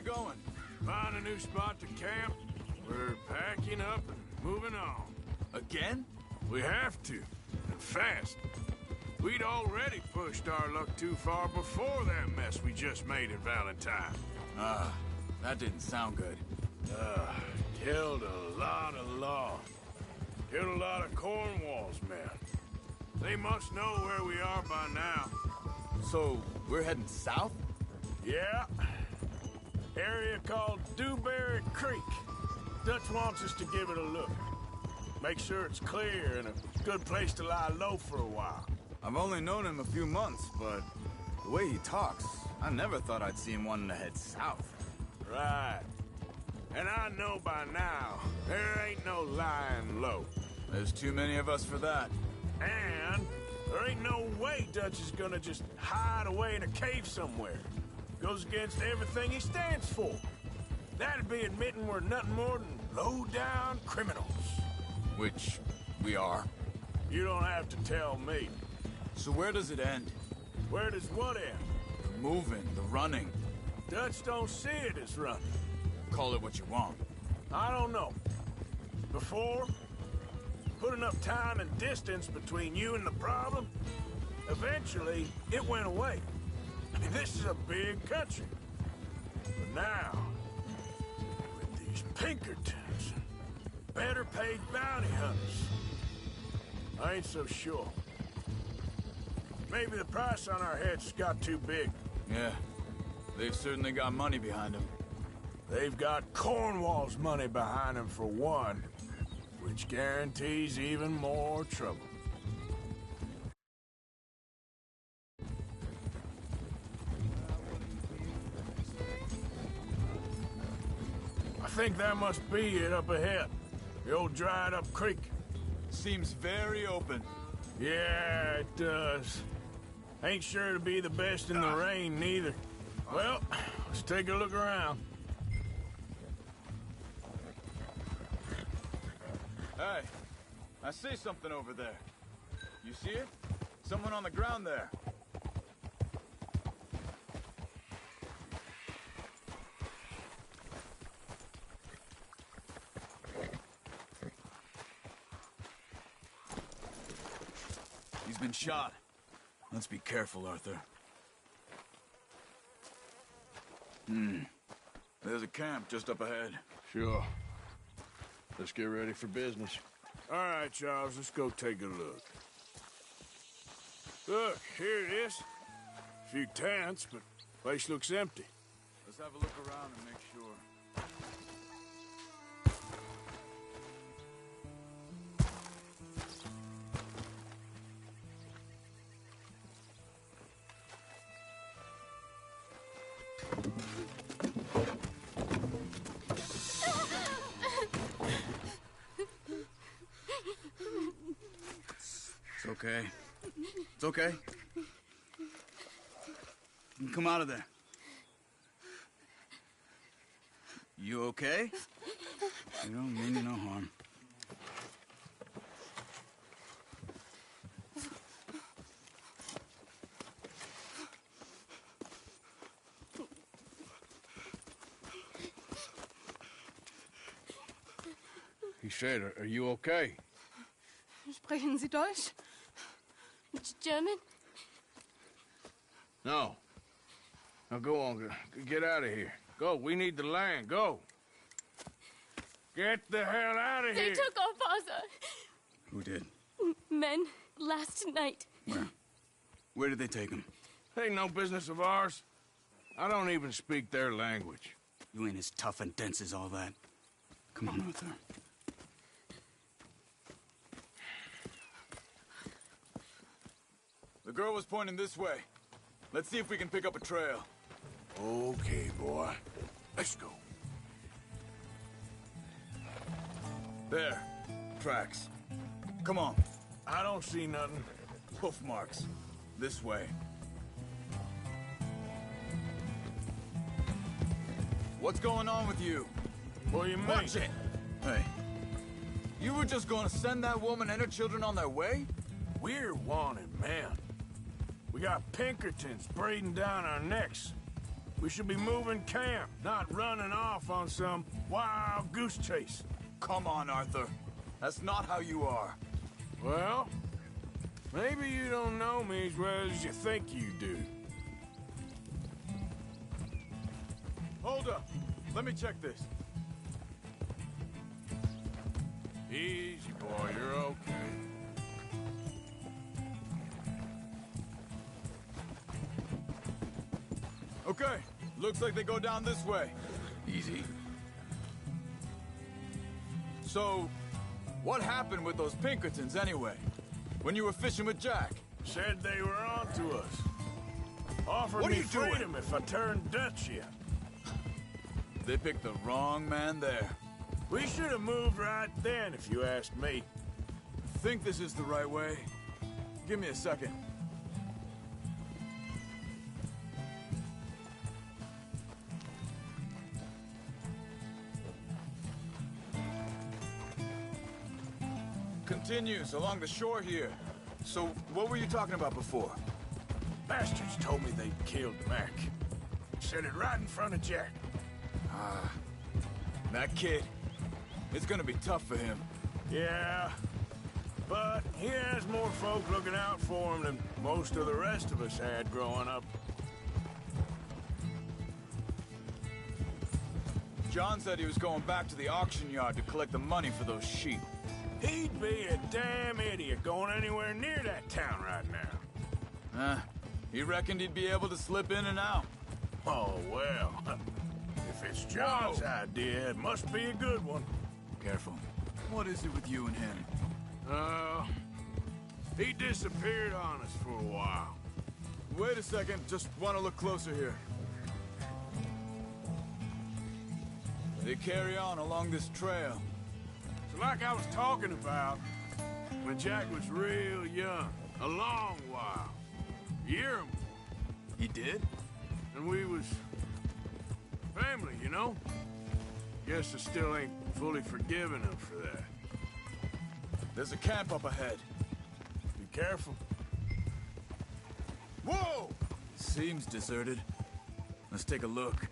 going? Find a new spot to camp. We're packing up and moving on. Again? We have to, and fast. We'd already pushed our luck too far before that mess we just made in Valentine. That didn't sound good. Killed a lot of law. Killed a lot of Cornwall's men. They must know where we are by now. So, we're heading south? Yeah. Area called Dewberry Creek. Dutch wants us to give it a look. Make sure it's clear and a good place to lie low for a while. I've only known him a few months, but the way he talks, I never thought I'd see him wanting to head south. Right. And I know by now, there ain't no lying low. There's too many of us for that. And there ain't no way Dutch is gonna just hide away in a cave somewhere. Goes against everything he stands for. That'd be admitting we're nothing more than low-down criminals. Which we are. You don't have to tell me. So where does it end? Where does what end? The moving, the running. Dutch don't see it as running. Call it what you want. I don't know. Before, put enough time and distance between you and the problem, eventually it went away. I mean, this is a big country. But now, with these Pinkertons, better paid bounty hunters, I ain't so sure. Maybe the price on our heads got too big. Yeah, they've certainly got money behind them. They've got Cornwall's money behind them for one, which guarantees even more trouble. I think that must be it up ahead. The old dried-up creek. Seems very open. Yeah, it does. Ain't sure to be the best in the rain, neither. Well, let's take a look around. Hey, I see something over there. You see it? Someone on the ground there. He's been shot. Let's be careful, Arthur. There's a camp just up ahead. Sure. Let's get ready for business. All right, Charles, let's go take a look. Look, here it is. A few tents, but place looks empty. Let's have a look around and make sure. It's okay. It's okay. You can come out of there. You okay? You don't mean you no harm. He said, are you okay? Sprechen Sie Deutsch? German? No. Now go on, get out of here. Go, we need the land, go. Get the hell out of They here. took our father. Who did? Men, last night. Where? Where did they take him? Ain't no business of ours. I don't even speak their language. You ain't as tough and dense as all that. Come on, Arthur. The girl was pointing this way. Let's see if we can pick up a trail. Okay, boy. Let's go. There. Tracks. Come on. I don't see nothing. Hoof marks. This way. What's going on with you? What do you mean? Watch it! Hey. You were just going to send that woman and her children on their way? We're wanted, man. We got Pinkertons breathing down our necks. we should be moving camp, not running off on some wild goose chase. Come on, Arthur. That's not how you are. Well, maybe you don't know me as well as you think you do. Hold up. Let me check this. Easy, boy, you're okay. Okay, looks like they go down this way. Easy. So, what happened with those Pinkertons anyway? When you were fishing with Jack? Said they were on to us. Offered What are me you doing? freedom if I turned Dutch yet. They picked the wrong man there. We should have moved right then, if you asked me. Think this is the right way? Give me a second. Continues along the shore here. So, what were you talking about before? Bastards told me they'd killed Mac. Said it right in front of Jack. That kid. It's gonna be tough for him. Yeah, but he has more folk looking out for him than most of the rest of us had growing up. John said he was going back to the auction yard to collect the money for those sheep. He'd be a damn idiot going anywhere near that town right now. He reckoned he'd be able to slip in and out. Oh, well. If it's John's idea, it must be a good one. Careful. What is it with you and him? He disappeared on us for a while. Wait a second, just want to look closer here. They carry on along this trail. So like I was talking about, when Jack was real young, a long while. A year or more. He did? And we was family, you know? Guess I still ain't fully forgiven him for that. There's a camp up ahead. Be careful. Whoa! Seems deserted. Let's take a look.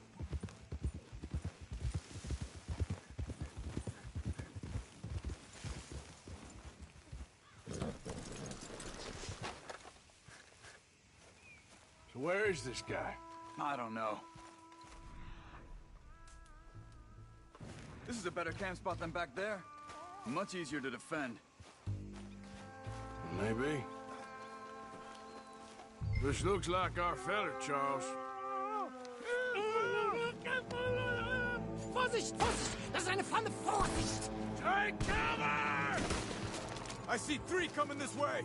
So where is this guy? I don't know. This is a better camp spot than back there. Much easier to defend. Maybe. This looks like our fella, Charles. Vorsicht, Vorsicht! Das ist eine Pfanne! Vorsicht! Take cover! I see 3 coming this way!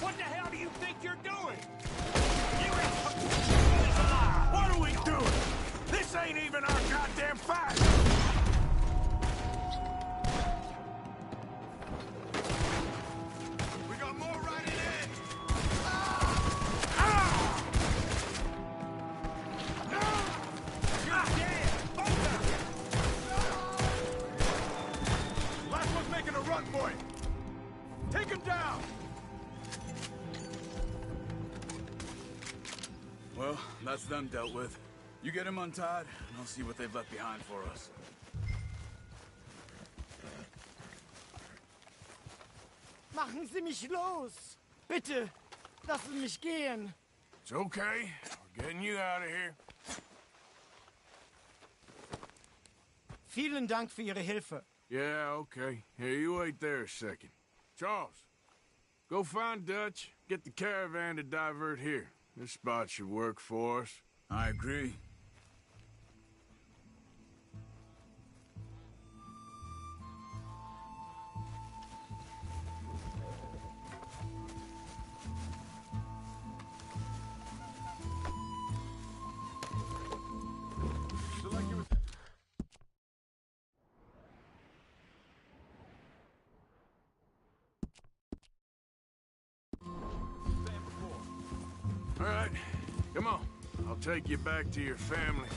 What the hell do you think you're doing? What are we doing? This ain't even our goddamn fight! We got more riding in! You're dead! Both of you! Last one's making a run for it! Take him down! Well, that's them dealt with. You get him untied, and I'll see what they've left behind for us. Machen Sie mich los! Bitte, lassen mich gehen! It's okay. We're getting you out of here. Vielen Dank für Ihre Hilfe. Yeah, okay. Here, you wait there a second. Charles, go find Dutch, get the caravan to divert here. This spot should work for us. I agree. All right, come on. I'll take you back to your family.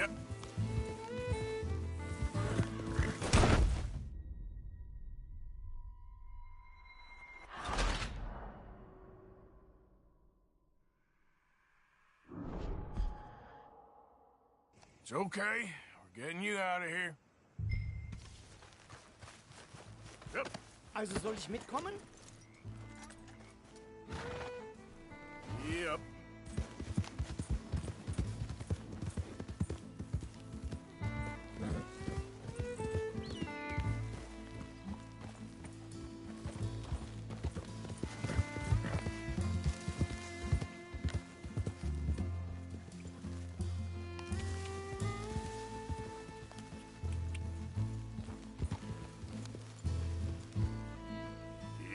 Yep. It's okay. We're getting you out of here. Yep. Also soll ich mitkommen? Yep.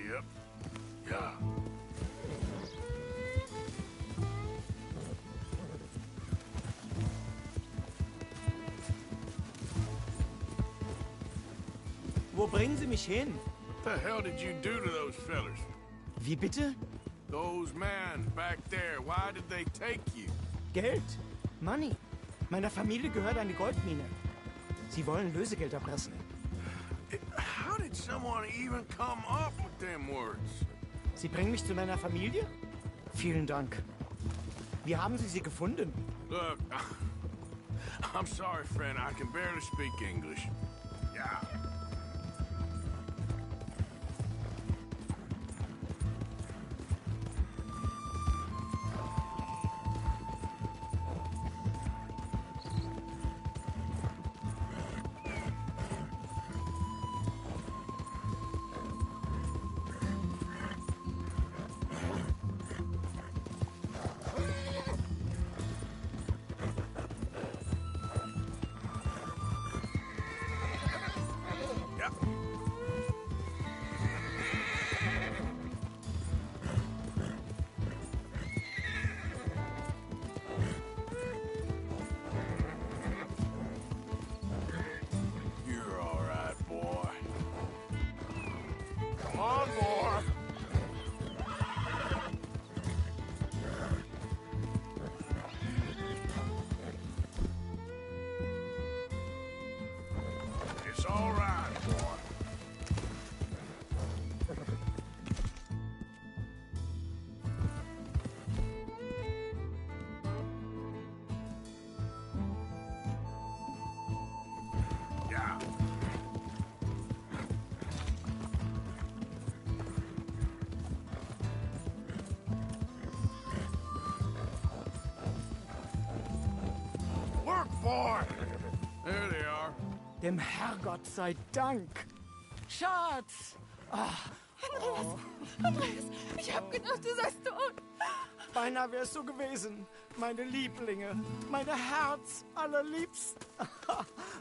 Yep. Yeah. Wo bringen Sie mich hin? What the hell did you do to those fellers? Wie bitte? Those men back there, why did they take you? Geld? Money. Meiner Familie gehört eine Goldmine. Sie wollen Lösegeld erpressen. How did someone even come up with them words? Sie bringen mich zu meiner Familie? Vielen Dank. Wie haben Sie sie gefunden? Look, I'm sorry, friend. I can barely speak English. Yeah. Yep. You're all right, boy. Come on, boy. It's all right, boy. Yeah. Work, boy. There they are. Dem Herrgott sei Dank. Schatz! Andreas, ich hab gedacht, du seist tot. Beinahe wär's so gewesen. Meine Lieblinge. Meine Herz allerliebsten.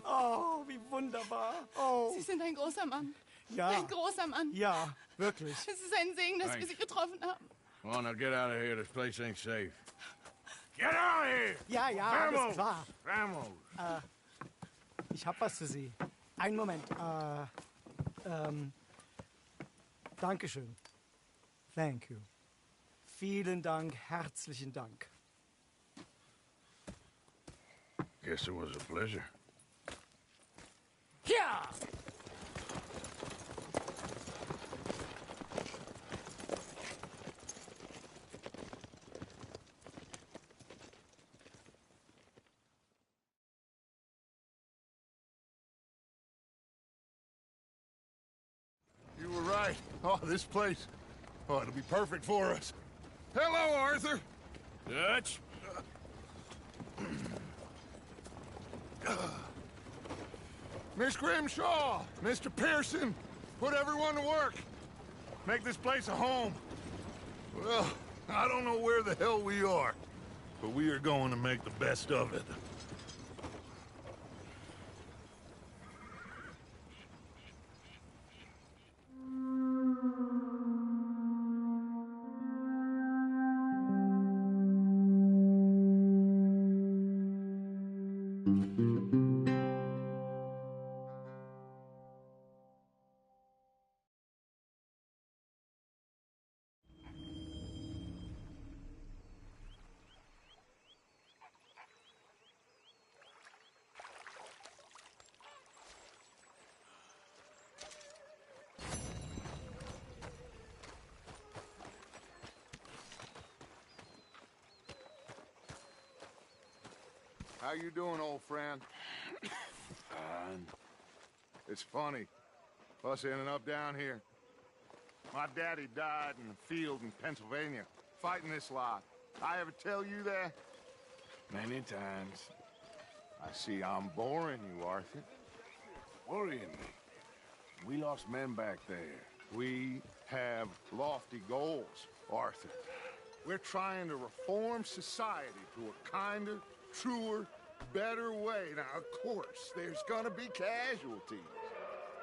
Oh, wie wunderbar. Oh, Sie sind ein großer Mann. ja. Ein großer Mann. Ja, wirklich. Es ist ein Segen, dass wir Thanks. Sie getroffen haben. Come on, now get out of here. This place ain't safe. Get out of here! Ja, ja, alles klar. Vamos! Ich hab was für Sie. Einen Moment. Dankeschön. Thank you. Vielen Dank, herzlichen Dank. Guess it was a pleasure. Ja! You were right. Oh, this place. Oh, it'll be perfect for us. Hello, Arthur. Dutch? Miss Grimshaw, Mr. Pearson, put everyone to work. Make this place a home. Well, I don't know where the hell we are, but we are going to make the best of it. How you doing, old friend? Fine. It's funny, us ending up down here. My daddy died in the field in Pennsylvania, fighting this lot. I ever tell you that? Many times. I see I'm boring you, Arthur. Worrying me. We lost men back there. We have lofty goals, Arthur. We're trying to reform society to a kinder, truer, better way. Now, of course, there's gonna be casualties.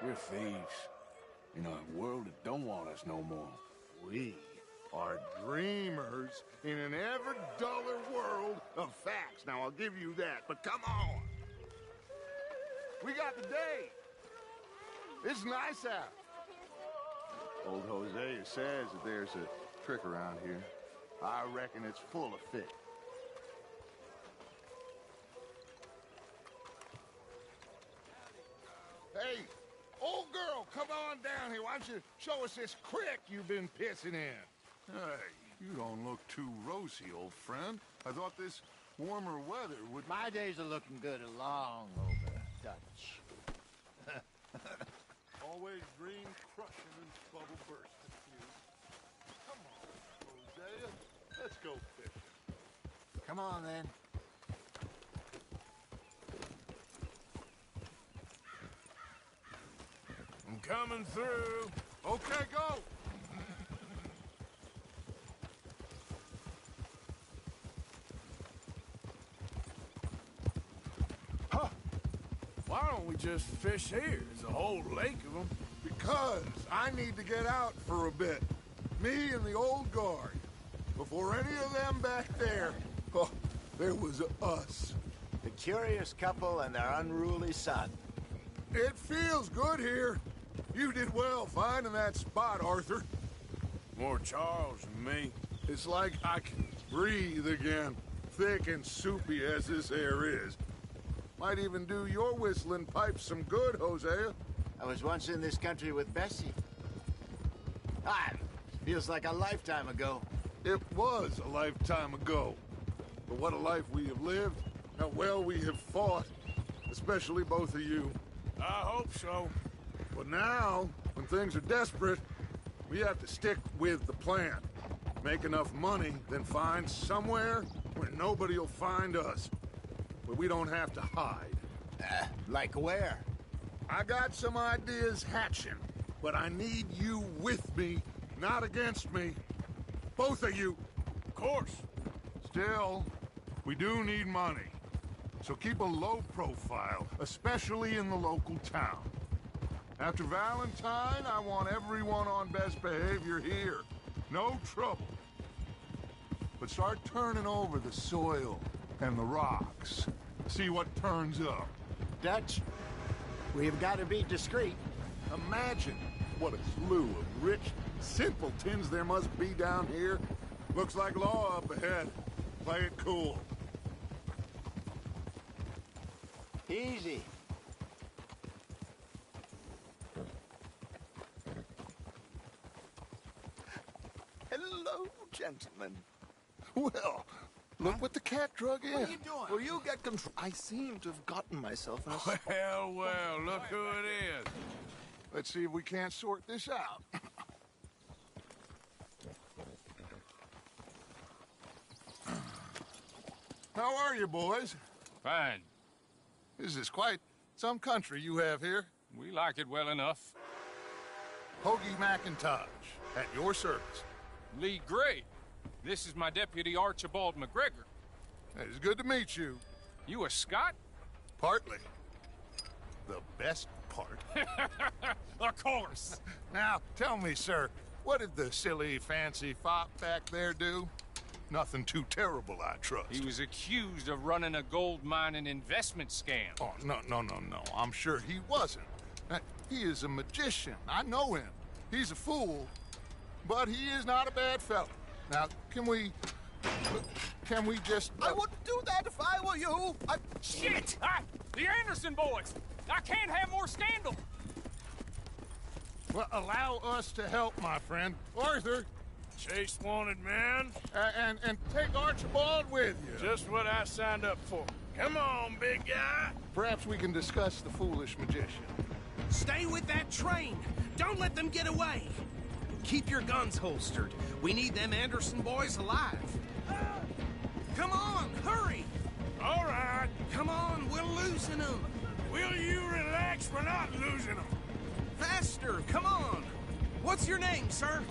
We're thieves. In a world that don't want us no more. We are dreamers in an ever duller world of facts. Now, I'll give you that, but come on. We got the day. It's nice out. Old Hosea says that there's a trick around here. I reckon it's full of fit. Hey, old girl, come on down here. Why don't you show us this creek you've been pissing in? Hey, you don't look too rosy, old friend. I thought this warmer weather would... My days are looking good along over, Dutch. Always dream crushing and bubble bursting. Come on, Hosea. Let's go fishing. Come on, then. I'm coming through. Okay, go. Huh. Why don't we just fish here? There's a whole lake of them. Because I need to get out for a bit. Me and the old guard. Before any of them back there, oh, there was us. The curious couple and their unruly son. It feels good here. You did well finding that spot, Arthur. More Charles than me. It's like I can breathe again, thick and soupy as this air is. Might even do your whistling pipes some good, Hosea. I was once in this country with Bessie. Feels like a lifetime ago. It was a lifetime ago. But what a life we have lived, how well we have fought, especially both of you. I hope so. But now, when things are desperate, we have to stick with the plan. Make enough money, then find somewhere where nobody will find us. Where we don't have to hide. Like where? I got some ideas hatching, but I need you with me, not against me. Both of you. Of course. Still, we do need money. So keep a low profile, especially in the local town. After Valentine, I want everyone on best behavior here. No trouble. But start turning over the soil and the rocks. See what turns up. Dutch, we've got to be discreet. Imagine what a slew of rich simpletons there must be down here. Looks like law up ahead. Play it cool. Easy. Hello, gentlemen. Well, look what the cat drug in. What are you doing? Will you get control? I seem to have gotten myself in a spot. Well, look who it is. Let's see if we can't sort this out. How are you, boys? Fine. This is quite some country you have here. We like it well enough. Hoagie McIntosh, at your service. Lee Gray. This is my deputy Archibald McGregor. It's good to meet you. You a Scot? Partly. The best part. Of course. Now, tell me, sir, what did the silly, fancy fop back there do? Nothing too terrible, I trust. He was accused of running a gold mining investment scam. Oh, no. I'm sure he wasn't. He is a magician. I know him. He's a fool, but he is not a bad fellow. Now, can we just... I wouldn't do that if I were you. Shit! The Anderson boys! I can't have more scandal! Well, allow us to help, my friend. Arthur! Chase wanted man. And take Archibald with you. Just what I signed up for. Come on, big guy. Perhaps we can discuss the foolish magician. Stay with that train. Don't let them get away. Keep your guns holstered. We need them Anderson boys alive. Come on, hurry! All right. Come on, we're losing them. Will you relax? We're not losing them. Faster, come on. What's your name, sir?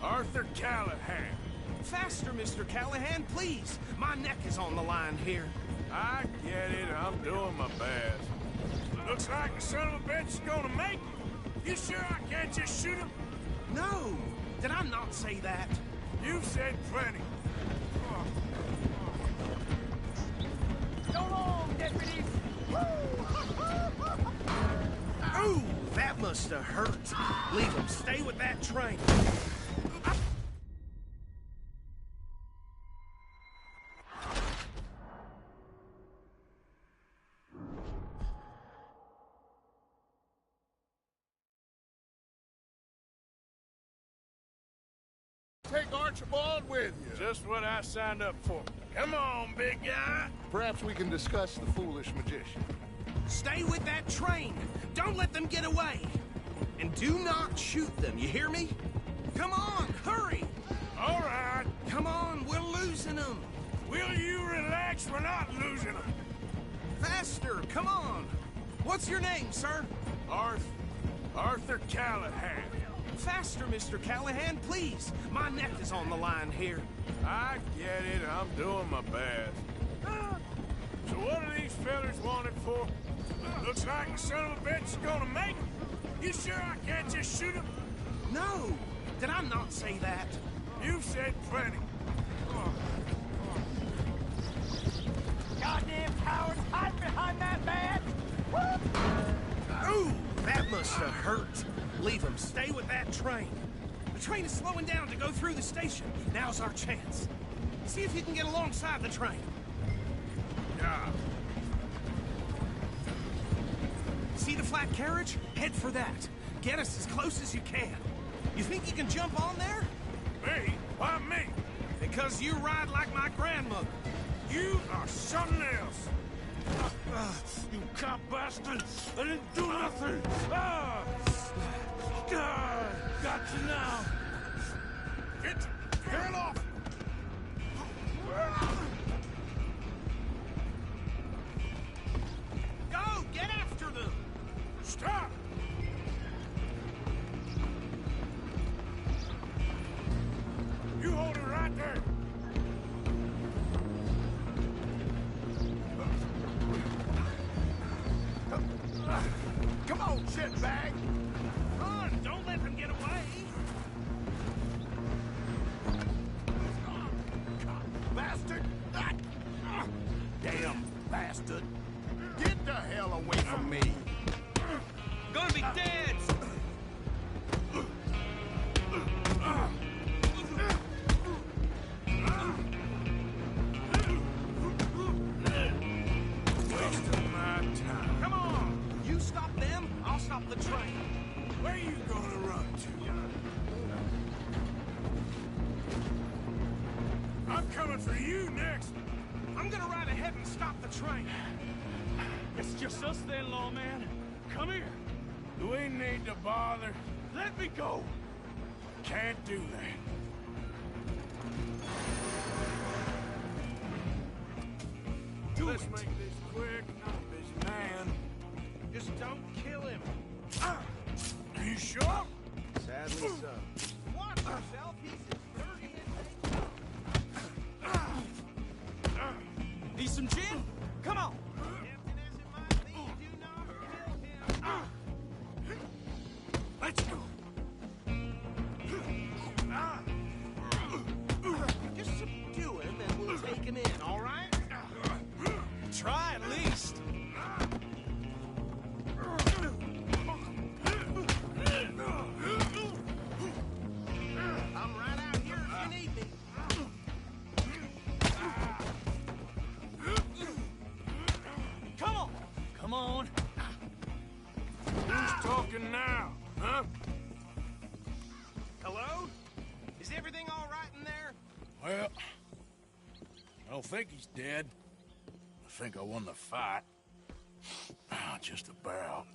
Arthur Callahan. Faster, Mr. Callahan, please. My neck is on the line here. I get it. I'm doing my best. Looks like the son of a bitch is gonna make it. You sure I can't just shoot him? No, did I not say that? You've said plenty. So long, deputies! Ooh, that must have hurt. Leave them. Stay with that train. Take Archibald with you. Just what I signed up for. Come on, big guy. Perhaps we can discuss the foolish magician. Stay with that train. Don't let them get away. And do not shoot them, you hear me? Come on, hurry! All right. Come on, we're losing them. Will you relax? We're not losing them. Faster, come on. What's your name, sir? Arthur Callahan. Faster, Mr. Callahan, please. My neck is on the line here. I get it. I'm doing my best. So what are these fellas wanted for? Looks like the son of a bitch is gonna make it. You sure I can't just shoot him? No, did I not say that? You've said plenty. Goddamn cowards, hide behind that man! Ooh, that must have hurt. Leave them. Stay with that train. The train is slowing down to go through the station. Now's our chance. See if you can get alongside the train. Yeah. See the flat carriage? Head for that. Get us as close as you can. You think you can jump on there? Me? Why me? Because you ride like my grandmother. You are something else. You cop bastard! I didn't do nothing! Got you now! Get off! Go! Get after them! Stop! You hold it right there! Come on, shitbag! Run! Don't let them get away! Bastard! Damn bastard! Get the hell away from me! Gonna be dead! Wasting my time. Come on! You stop them, I'll stop the train. Where you gonna run to? I'm coming for you next. I'm gonna ride ahead and stop the train. It's just us then, lawman. Come here. Do we need to bother? Let me go. Can't do that. Let's make this quick. I'm a busy man. Just don't kill him. Are you sure? Sadly so. Watch yourself, he's as dirty as they... Need some gin? Come on. Tempting as it might be, do not kill him. Let's go. Just subdue him and we'll take him in, all right? Try at least. I'm right out here if you need me. Come on. Come on. Who's talking now, huh? Hello? Is everything all right in there? Well, I don't think he's dead. think I won the fight. Just about.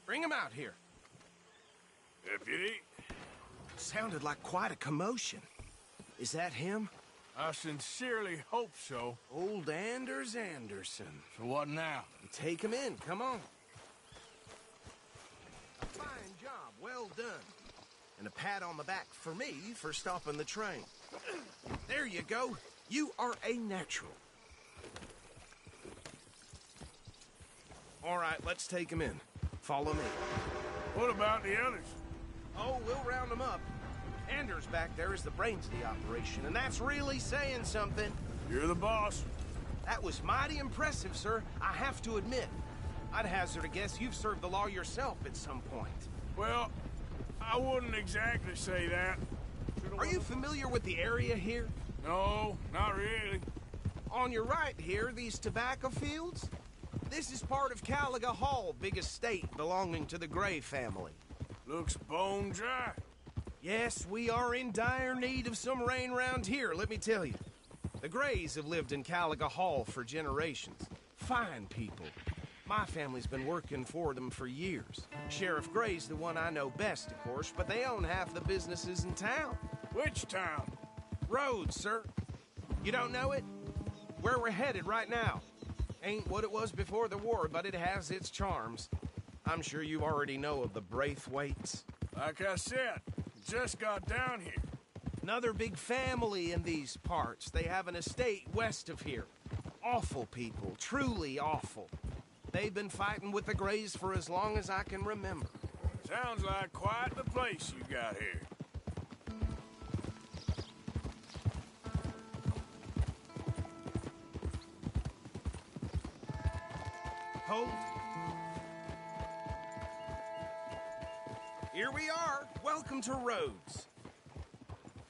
Bring him out here. Deputy? Sounded like quite a commotion. Is that him? I sincerely hope so. Old Anders Anderson. So what now? Take him in, come on. A fine job, well done. And a pat on the back for me for stopping the train. There you go. You are a natural. All right, let's take him in. Follow me. What about the others? Oh, we'll round them up. Anders back there is the brains of the operation, and that's really saying something. You're the boss. That was mighty impressive, sir. I have to admit. I'd hazard a guess you've served the law yourself at some point. Well, I wouldn't exactly say that. Are you familiar with the area here? No, not really. On your right here, these tobacco fields? This is part of Caliga Hall, big estate belonging to the Gray family. Looks bone dry. Yes, we are in dire need of some rain round here, let me tell you. The Grays have lived in Caliga Hall for generations. Fine people. My family's been working for them for years. Sheriff Gray's the one I know best, of course, but they own half the businesses in town. Which town? Rhodes, sir. You don't know it? Where we're headed right now. Ain't what it was before the war, but it has its charms. I'm sure you already know of the Braithwaites. Like I said, just got down here. Another big family in these parts. They have an estate west of here. Awful people, truly awful. They've been fighting with the Grays for as long as I can remember. Sounds like quite the place you got here. Hold. Here we are. Welcome to Rhodes.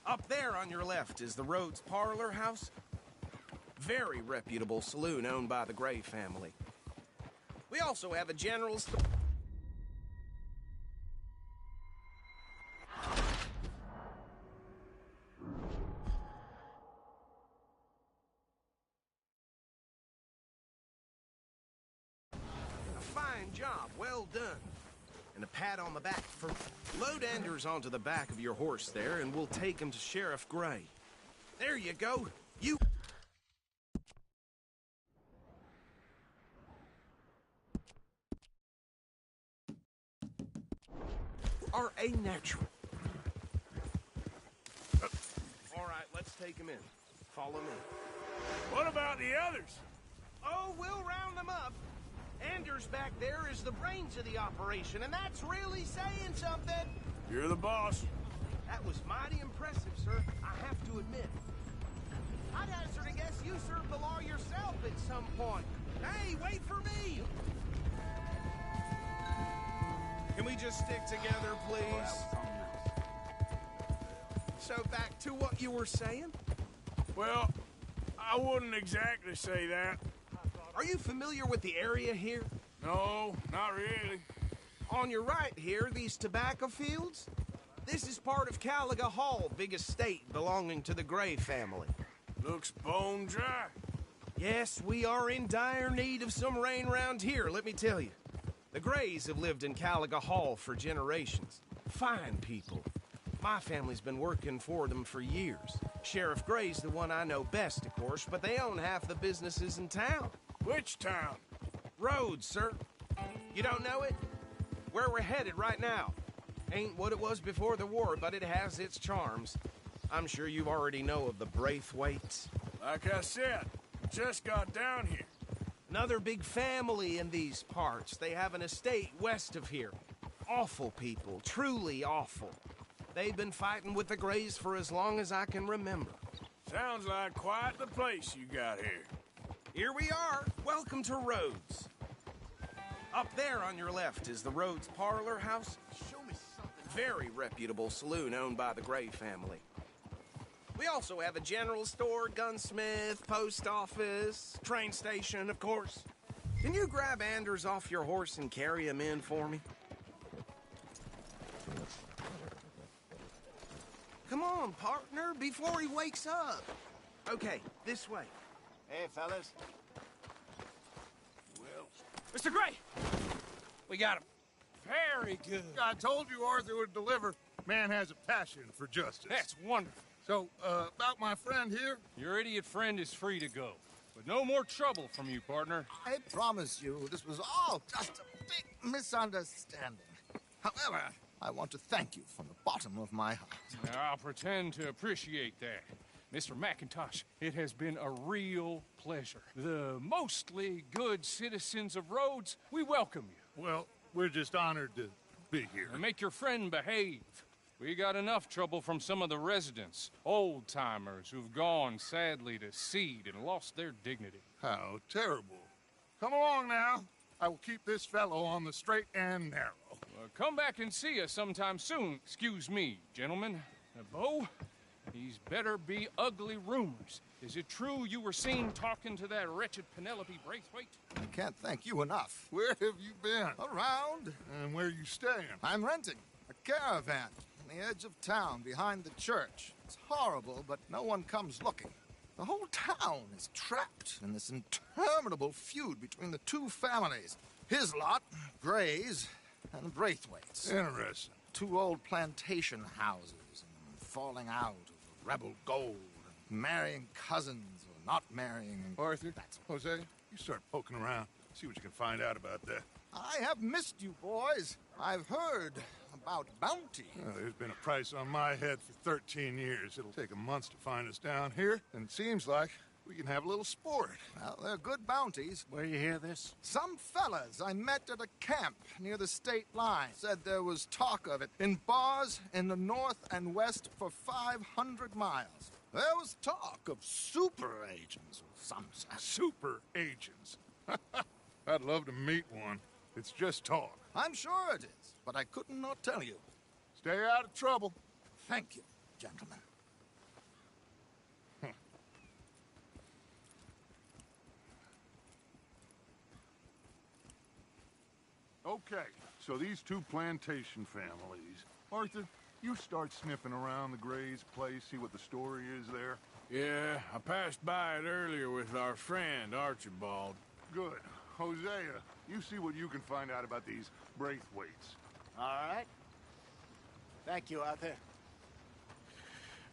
Up there on your left is the Rhodes Parlor House. Very reputable saloon owned by the Gray family. We also have a general store. A fine job, well done. And a pat on the back for... Load Anders onto the back of your horse there, and we'll take him to Sheriff Gray. There you go. You... are a natural. All right, let's take him in. Follow me. What about the others? Oh, we'll round them up. Anders back there is the brains of the operation, and that's really saying something. You're the boss. That was mighty impressive, sir. I have to admit. I'd hazard a guess you served the law yourself at some point. Hey, wait for me! Can we just stick together, please? So back to what you were saying? Well, I wouldn't exactly say that. Are you familiar with the area here? No, not really. On your right here, these tobacco fields? This is part of Caliga Hall, big estate belonging to the Gray family. Looks bone dry. Yes, we are in dire need of some rain round here, let me tell you. The Grays have lived in Caliga Hall for generations. Fine people. My family's been working for them for years. Sheriff Gray's the one I know best, of course, but they own half the businesses in town. Which town? Rhodes, sir. You don't know it? Where we're headed right now. Ain't what it was before the war, but it has its charms. I'm sure you already know of the Braithwaites. Like I said, just got down here. Another big family in these parts. They have an estate west of here. Awful people, truly awful. They've been fighting with the Grays for as long as I can remember. Sounds like quite the place you got here. Here we are. Welcome to Rhodes. Up there on your left is the Rhodes Parlor House. Show me something. Very reputable saloon owned by the Gray family. We also have a general store, gunsmith, post office, train station, of course. Can you grab Anders off your horse and carry him in for me? Come on, partner, before he wakes up. Okay, this way. Hey, fellas. Mr. Gray! We got him. Very good. I told you Arthur would deliver. Man has a passion for justice. That's wonderful. So, about my friend here? Your idiot friend is free to go. But no more trouble from you, partner. I promise you, this was all just a big misunderstanding. However, I want to thank you from the bottom of my heart. I'll pretend to appreciate that. Mr. McIntosh, it has been a real pleasure. The mostly good citizens of Rhodes, we welcome you. Well, we're just honored to be here. And make your friend behave. We got enough trouble from some of the residents, old-timers who've gone, sadly, to seed and lost their dignity. How terrible. Come along now. I will keep this fellow on the straight and narrow. Come back and see us sometime soon. Excuse me, gentlemen. Bo, these better be ugly rumors. Is it true you were seen talking to that wretched Penelope Braithwaite? I can't thank you enough. Where have you been? Around. And where you staying? I'm renting a caravan on the edge of town behind the church. It's horrible, but no one comes looking. The whole town is trapped in this interminable feud between the two families. His lot, Gray's, and Braithwaite's. Interesting. Two old plantation houses, and falling out over rebel gold, and marrying cousins or not marrying. Arthur, Jose, you start poking around. See what you can find out about that. I have missed you, boys. I've heard about bounty. Well, there's been a price on my head for 13 years. It'll take a month to find us down here, and it seems like we can have a little sport. Well, they're good bounties. Where you hear this? Some fellas I met at a camp near the state line said there was talk of it in bars in the north and west for 500 miles. There was talk of super agents of some sort. Super agents. I'd love to meet one. It's just talk. I'm sure it is, but I couldn't not tell you. Stay out of trouble. Thank you, gentlemen. Okay, so these two plantation families. Arthur, you start sniffing around the Gray's place, see what the story is there. Yeah, I passed by it earlier with our friend, Archibald. Good. Hosea, you see what you can find out about these Braithwaites. All right. Thank you, Arthur.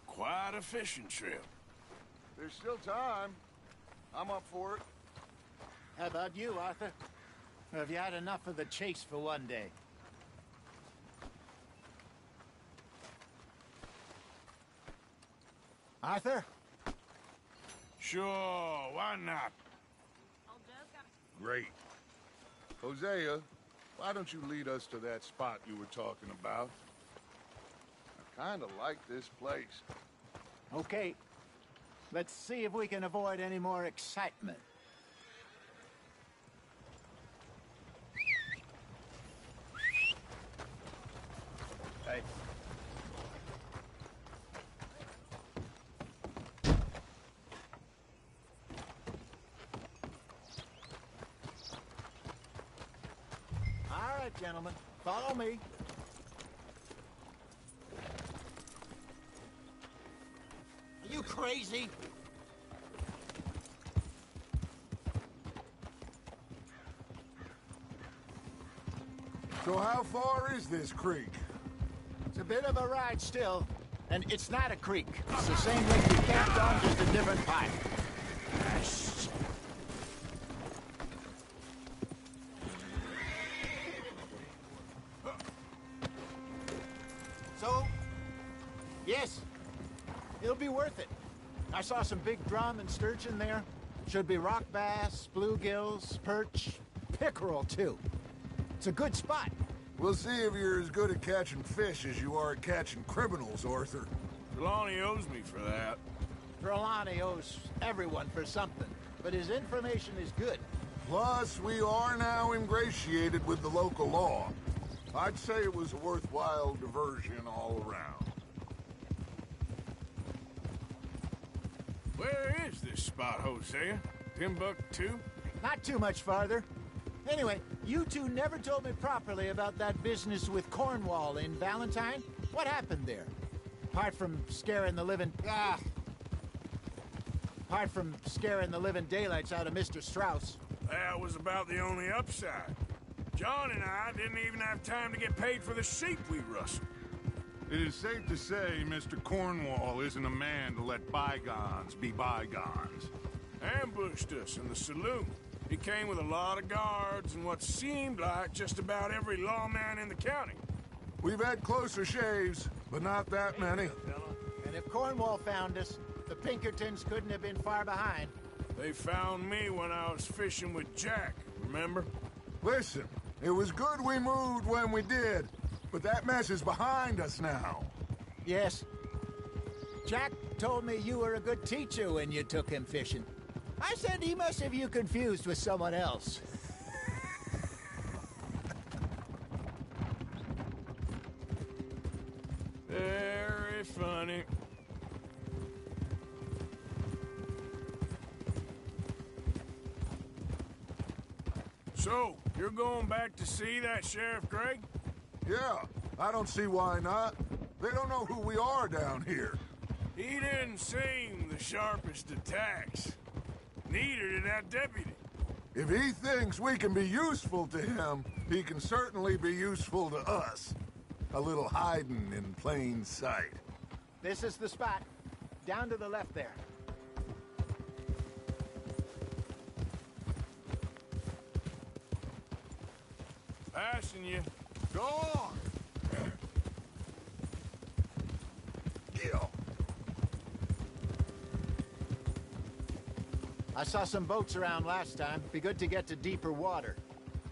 Quite a fishing trip. There's still time. I'm up for it. How about you, Arthur? Or have you had enough of the chase for one day? Arthur? Sure, why not? Great. Hosea, why don't you lead us to that spot you were talking about? I kind of like this place. Okay. Let's see if we can avoid any more excitement. Hey. All right, gentlemen. Follow me. Are you crazy? So how far is this creek? It's a bit of a ride still, and it's not a creek. It's the same lake we camped on, just a different pipe. So, yes, it'll be worth it. I saw some big drum and sturgeon there. Should be rock bass, bluegills, perch, pickerel too. It's a good spot. We'll see if you're as good at catching fish as you are at catching criminals, Arthur. Trelawney owes me for that. Trelawney owes everyone for something, but his information is good. Plus, we are now ingratiated with the local law. I'd say it was a worthwhile diversion all around. Where is this spot, Hosea? Timbuktu? Not too much farther. Anyway, you two never told me properly about that business with Cornwall in Valentine. What happened there? Apart from scaring the living... Apart from scaring the living daylights out of Mr. Strauss. That was about the only upside. John and I didn't even have time to get paid for the sheep we rustled. It is safe to say Mr. Cornwall isn't a man to let bygones be bygones. Ambushed us in the saloon. He came with a lot of guards and what seemed like just about every lawman in the county. We've had closer shaves, but not that many. And if Cornwall found us, the Pinkertons couldn't have been far behind. They found me when I was fishing with Jack, remember? Listen, it was good we moved when we did, but that mess is behind us now. Yes. Jack told me you were a good teacher when you took him fishing. I said he must have you confused with someone else. Very funny. So, you're going back to see that Sheriff Gregg? Yeah, I don't see why not. They don't know who we are down here. He didn't seem the sharpest attacks. Neither did that deputy. If he thinks we can be useful to him, he can certainly be useful to us. A little hiding in plain sight. This is the spot. Down to the left there. Passing you. Go on! Gil! I saw some boats around last time. Be good to get to deeper water.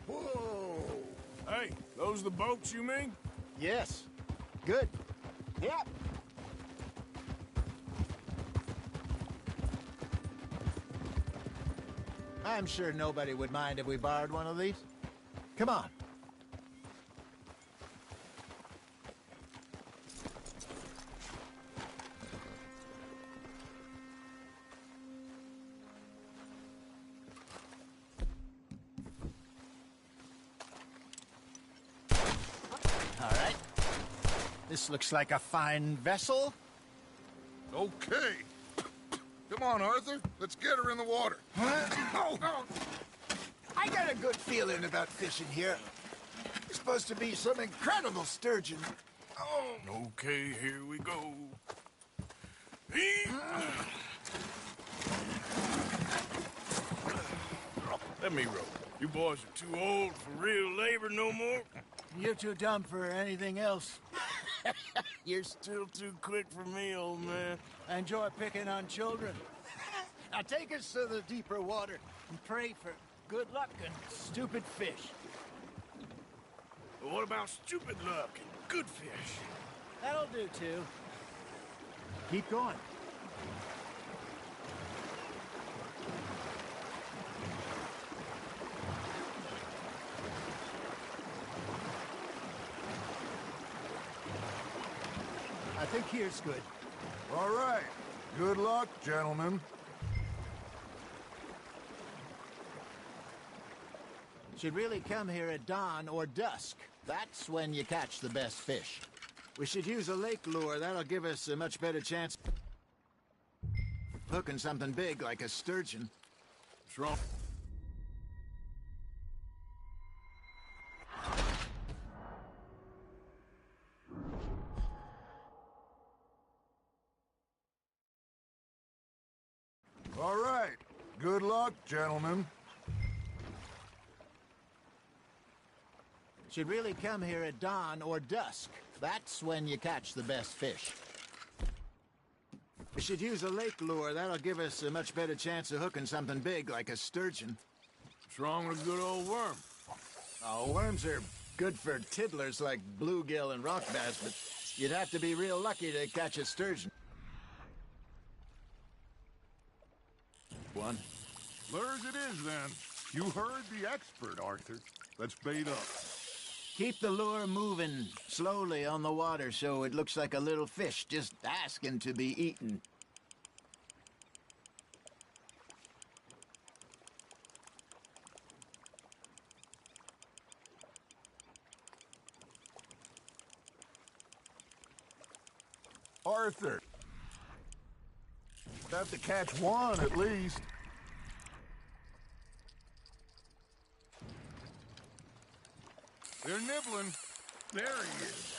Whoa! Hey, those the boats you mean? Yes. Good. Yep. I'm sure nobody would mind if we borrowed one of these. Come on. All right. This looks like a fine vessel. Okay. Come on, Arthur. Let's get her in the water. I got a good feeling about fishing here. It's supposed to be some incredible sturgeon. Okay, here we go. Let me row. You boys are too old for real labor no more. You're too dumb for anything else. You're still too quick for me, old man. I enjoy picking on children. Now take us to the deeper water and pray for good luck and stupid fish. But what about stupid luck and good fish? That'll do, too. Keep going. I think here's good. All right. Good luck, gentlemen. Should really come here at dawn or dusk. That's when you catch the best fish. We should use a lake lure. That'll give us a much better chance hooking something big like a sturgeon. What's wrong? All right. Good luck, gentlemen. Should really come here at dawn or dusk. That's when you catch the best fish. We should use a lake lure. That'll give us a much better chance of hooking something big like a sturgeon. What's wrong with a good old worm? Oh, worms are good for tiddlers like bluegill and rock bass, but you'd have to be real lucky to catch a sturgeon. One. Lures it is, then. You heard the expert, Arthur. Let's bait up. Keep the lure moving slowly on the water so it looks like a little fish just asking to be eaten. Arthur. Have to catch one at least. They're nibbling. There he is.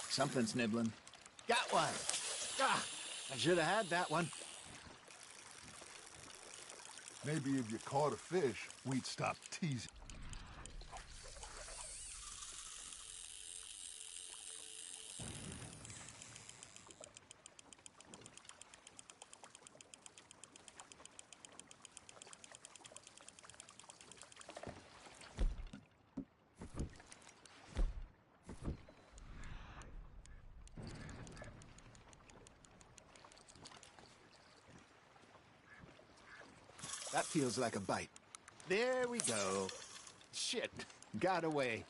Something's nibbling. Got one. Ah, I should have had that one. Maybe if you caught a fish, we'd stop teasing. That feels like a bite. There we go. Shit, got away.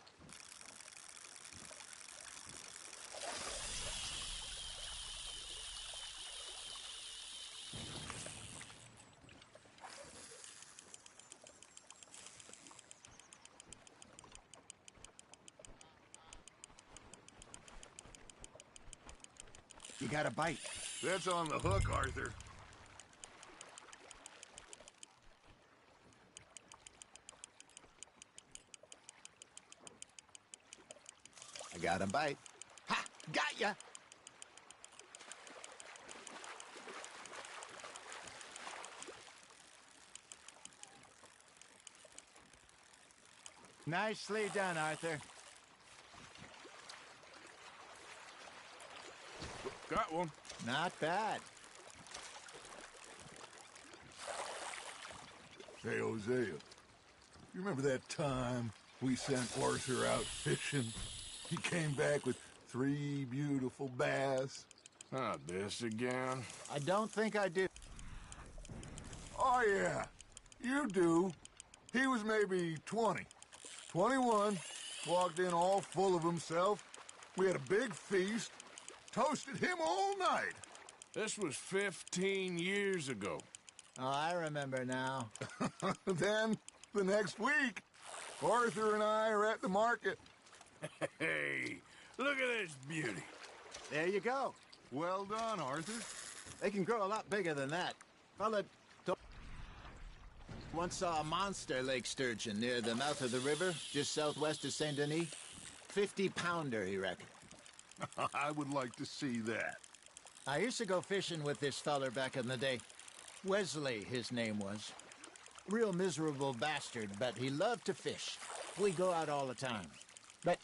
You got a bite. That's on the hook, Arthur. I got a bite. Ha! Got ya! Nicely done, Arthur. Got one. Not bad. Hey, Hosea. You remember that time we sent Arthur out fishing? He came back with 3 beautiful bass. Ah, this again? I don't think I do. Oh, yeah. You do. He was maybe 20. 21. Walked in all full of himself. We had a big feast. Toasted him all night. This was 15 years ago. Oh, I remember now. Then, the next week, Arthur and I are at the market. Hey, look at this beauty. There you go. Well done, Arthur. They can grow a lot bigger than that. Fella once saw a monster lake sturgeon near the mouth of the river, just southwest of Saint Denis. 50-pounder, he reckoned. I would like to see that. I used to go fishing with this feller back in the day. Wesley, his name was. Real miserable bastard, but he loved to fish. We go out all the time. But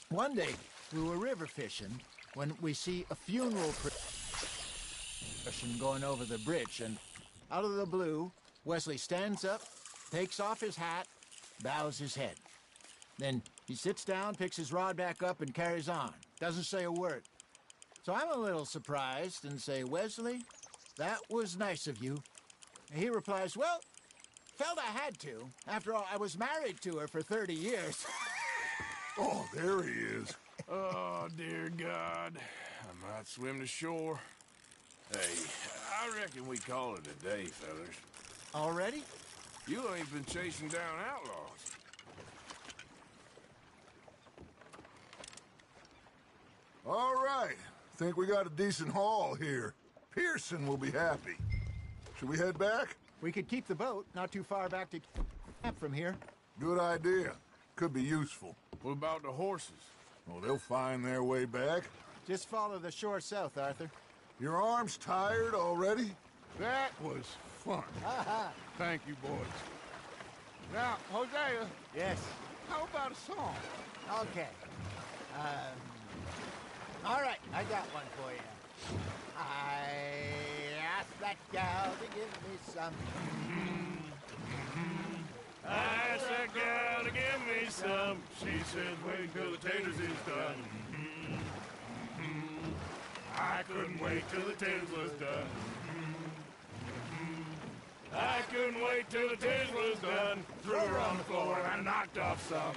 one day, we were river fishing when we see a funeral procession going over the bridge, and out of the blue, Wesley stands up, takes off his hat, bows his head. Then he sits down, picks his rod back up, and carries on. Doesn't say a word. So I'm a little surprised and say, Wesley, that was nice of you. And he replies, well, felt I had to. After all, I was married to her for 30 years. Oh, there he is. Oh, dear God. I might swim to shore. Hey, I reckon we call it a day, fellas. Already? You ain't been chasing down outlaws. All right. Think we got a decent haul here. Pearson will be happy. Should we head back? We could keep the boat not too far back to camp from here. Good idea. Could be useful. What about the horses? Well, they'll find their way back. Just follow the shore south, Arthur. Your arms tired already? That was fun. Thank you, boys. Now, Hosea. Yes. How about a song? Okay. All right, I got one for you. I asked that gal to give me some. I asked that gal to give me some. She says, wait till the taters is done. I couldn't wait till the taters was done. I couldn't wait till the taters was done. Threw her on the floor and knocked off some.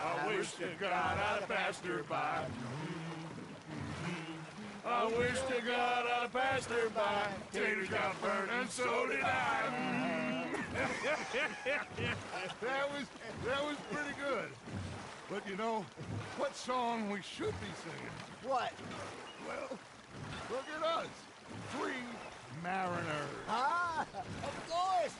I wish to God I'd have passed her by. I wish to God I'd have passed her by. Taters got burned and so did I. That was pretty good. But you know, what song we should be singing? What? Well, look at us. 3 mariners. Ah, of course.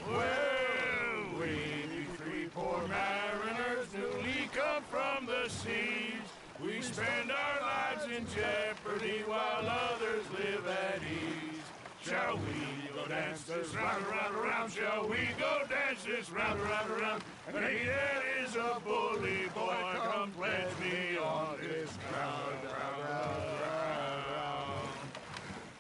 Well, we be 3 poor mariners newly come from the seas. We spend our lives in jeopardy while others live at ease. Shall we go dance this round, around, around? Shall we go dance this round, around, around? And he that is a bully boy, come pledge me on this ground, round, round, round.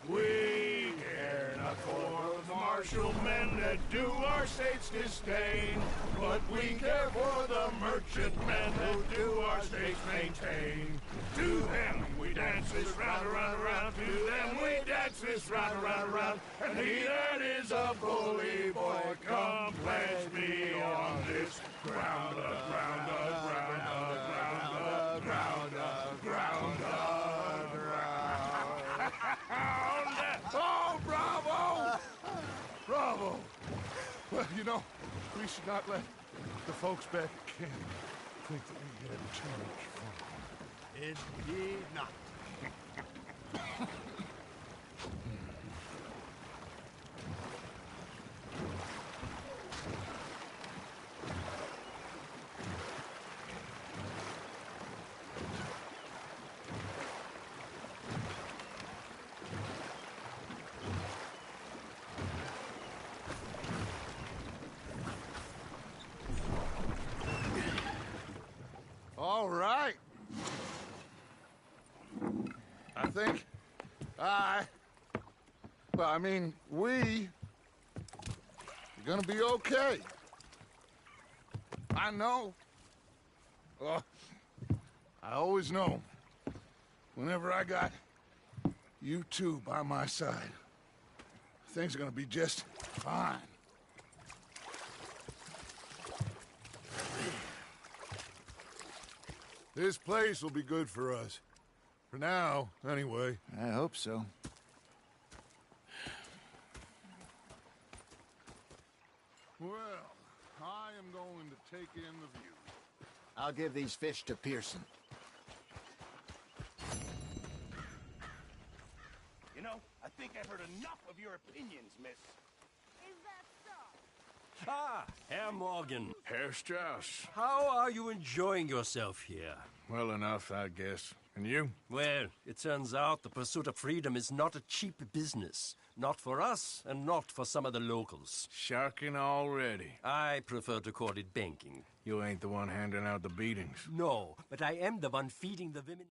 We care not for the martial men that do our state's disdain, but we care for the merchantmen who do our state's maintain. To them we dance this round, around, around. To them we dance this round, around, around. And he that is a bully boy, come pledge me on this ground, ground, ground, ground, ground, ground, ground. Oh, bravo! Bravo! Well, you know, we should not let the folks back at camp think that we had too much fun. Indeed not. All right. I think we are gonna be okay. I know. I always know. Whenever I got you two by my side, things are gonna be just fine. This place will be good for us. For now, anyway. I hope so. Well, I am going to take in the view. I'll give these fish to Pearson. You know, I think I've heard enough of your opinions, miss. Is that so? Ah, Herr Morgan. Herr Strauss. How are you enjoying yourself here? Well enough, I guess. And you? Well, it turns out the pursuit of freedom is not a cheap business. Not for us, and not for some of the locals. Sharking already. I prefer to call it banking. You ain't the one handing out the beatings. No, but I am the one feeding the women.